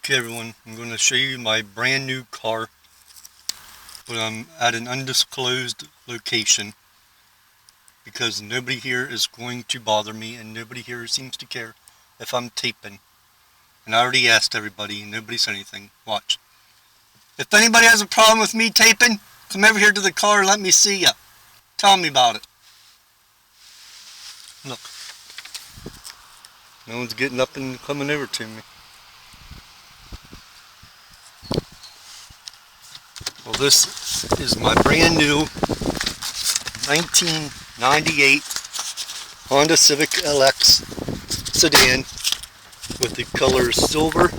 Okay everyone, I'm going to show you my brand new car, but I'm at an undisclosed location because nobody here is going to bother me and nobody here seems to care if I'm taping. And I already asked everybody and nobody said anything. Watch. If anybody has a problem with me taping, come over here to the car and let me see ya. Tell me about it. Look. No one's getting up and coming over to me. Well, this is my brand new 1998 Honda Civic LX sedan with the colors silver,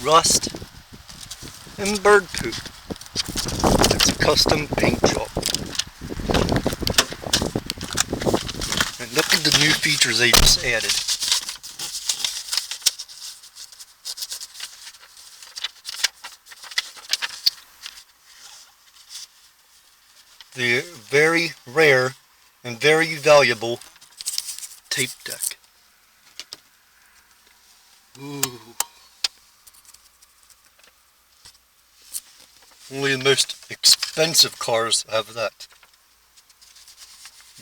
rust, and bird poop. It's a custom paint job. And look at the new features they just added. The very rare and very valuable tape deck. Ooh. Only the most expensive cars have that,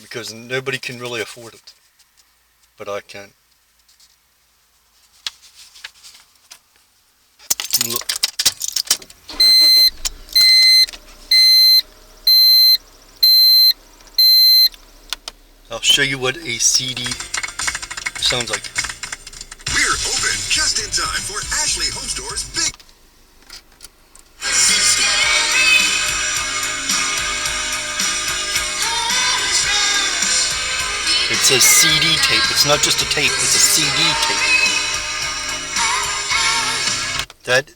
because nobody can really afford it, but I can. Look. I'll show you what a CD sounds like. We're open just in time for Ashley Home Store's big... It says CD tape. It's not just a tape, it's a CD tape. That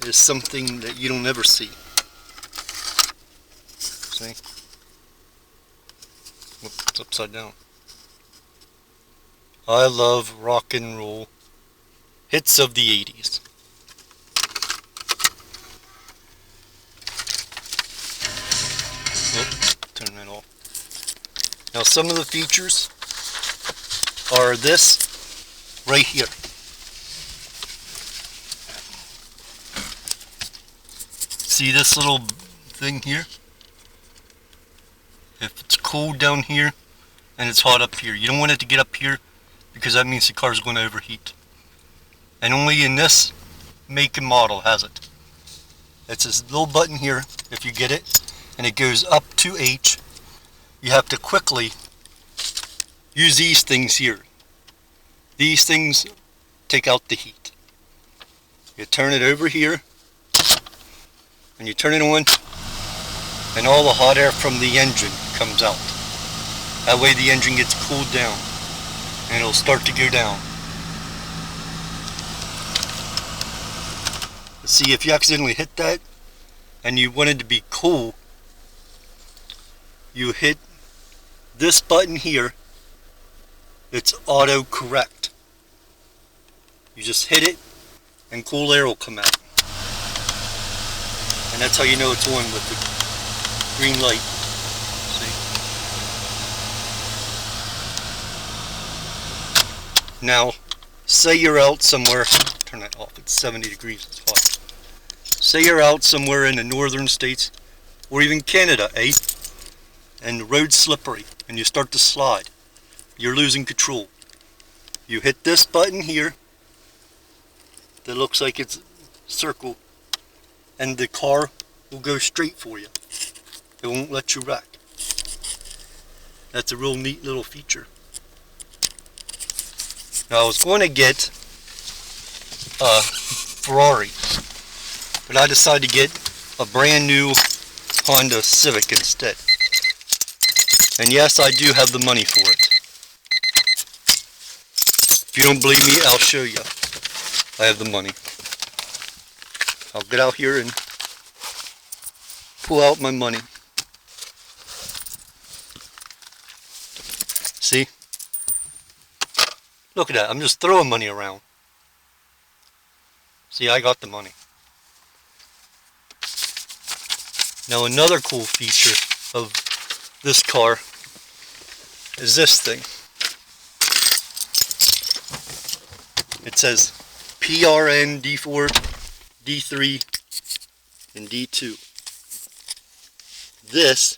is something that you don't ever see. See? It's upside down. I love rock and roll hits of the 80s. Oh, turn that off. Now some of the features are this right here. See this little thing here? If it's cold down here and it's hot up here, you don't want it to get up here because that means the car is going to overheat. And only in this make and model has it. It's this little button here, if you get it, and it goes up to H. You have to quickly use these things here. These things take out the heat. You turn it over here and you turn it on, and all the hot air from the engine comes out. That way the engine gets cooled down and it'll start to go down. See, if you accidentally hit that and you want it to be cool, you hit this button here. It's auto correct. You just hit it and cool air will come out. And that's how you know it's on with the green light. See? Now, say you're out somewhere, turn that off, it's 70 degrees, it's hot. Say you're out somewhere in the northern states, or even Canada, eh? And the road's slippery, and you start to slide. You're losing control. You hit this button here, that looks like it's a circle, and the car will go straight for you. It won't let you wreck. That's a real neat little feature. Now I was going to get a Ferrari, but I decided to get a brand new Honda Civic instead. And yes, I do have the money for it. If you don't believe me, I'll show you. I have the money. I'll get out here and pull out my money. See? Look at that. I'm just throwing money around. See, I got the money. Now another cool feature of this car is this thing. It says PRN, D4, D3, and D2. This,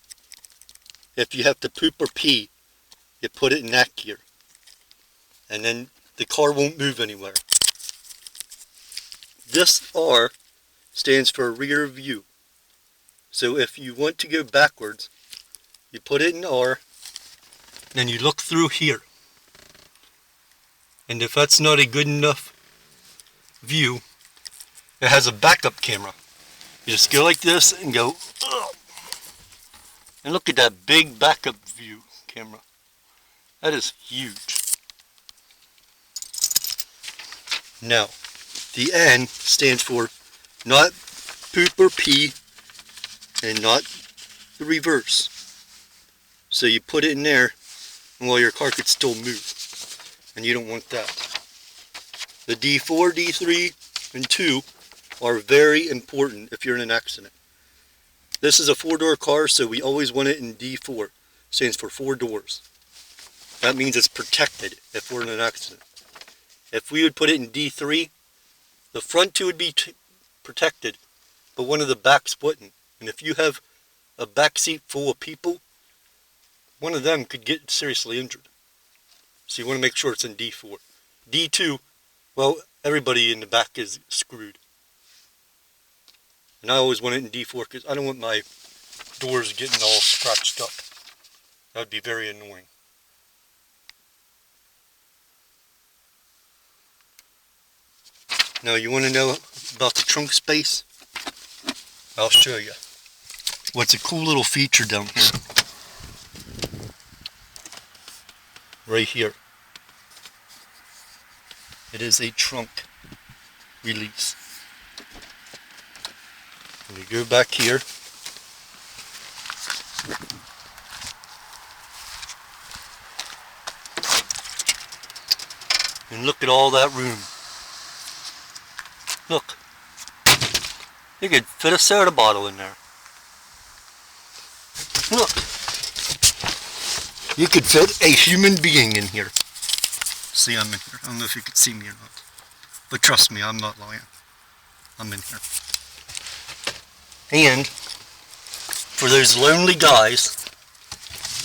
if you have to poop or pee, you put it in that gear. And then the car won't move anywhere. This R stands for rear view. So if you want to go backwards, you put it in R, then you look through here. And if that's not a good enough view, it has a backup camera. You just go like this and go, ugh. And look at that big backup view camera. That is huge. Now, the N stands for not poop or pee and not the reverse. So you put it in there while your car could still move. And you don't want that. The D4, D3, and 2 are very important if you're in an accident. This is a 4-door car, so we always want it in D4. Stands for 4 doors. That means it's protected if we're in an accident. If we would put it in D3, the front 2 would be protected, but one of the backs wouldn't. And if you have a back seat full of people, one of them could get seriously injured. So you want to make sure it's in D4. D2, well, everybody in the back is screwed. And I always want it in D4 because I don't want my doors getting all scratched up. That would be very annoying. Now you want to know about the trunk space? I'll show you. What's a cool little feature down here. Right here. It is a trunk release. And you go back here. And look at all that room. Look. You could fit a soda bottle in there. Look. You could fit a human being in here. See, I'm in here. I don't know if you could see me or not. But trust me, I'm not lying. I'm in here. And for those lonely guys,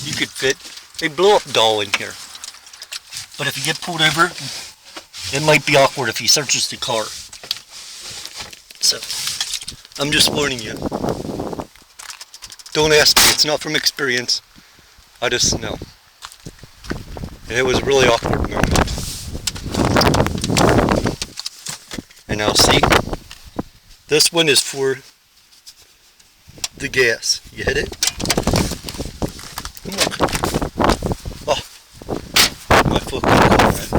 you could fit a blow-up doll in here. But if you get pulled over, it might be awkward if he searches the car. So, I'm just warning you. Don't ask me, it's not from experience. I just know. And it was a really awkward moment. And now see, this one is for the gas. You hit it. Look. Oh, my foot got caught.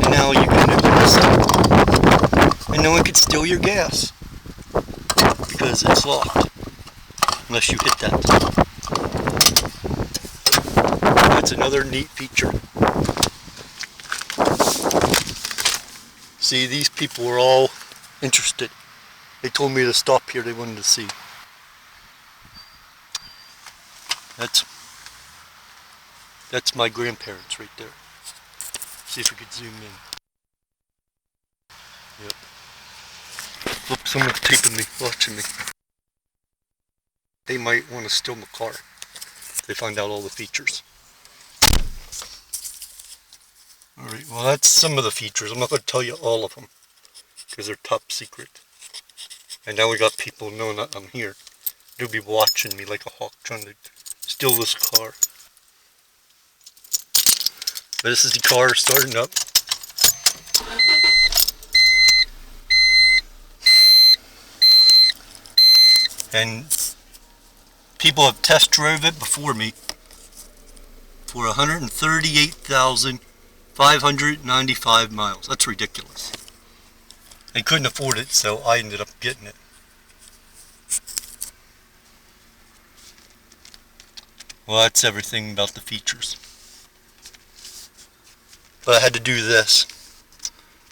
And now you can open this up. And no one can steal your gas. Because it's locked. Unless you hit that. That's another neat feature. See, these people were all interested. They told me to stop here, they wanted to see. That's my grandparents right there. See if we could zoom in. Yep. Look, someone's taping me, watching me. They might want to steal my car if they find out all the features. Alright, well that's some of the features. I'm not going to tell you all of them because they're top secret. And now we got people knowing that I'm here. They'll be watching me like a hawk trying to steal this car. But this is the car starting up. And people have test drove it before me for 138,595 miles. That's ridiculous. They couldn't afford it, so I ended up getting it. Well, that's everything about the features. But I had to do this.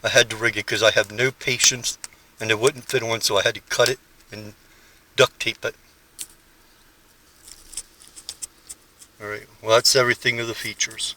I had to rig it because I have no patience and it wouldn't fit on, so I had to cut it and duct tape it. Alright, well that's everything of the features.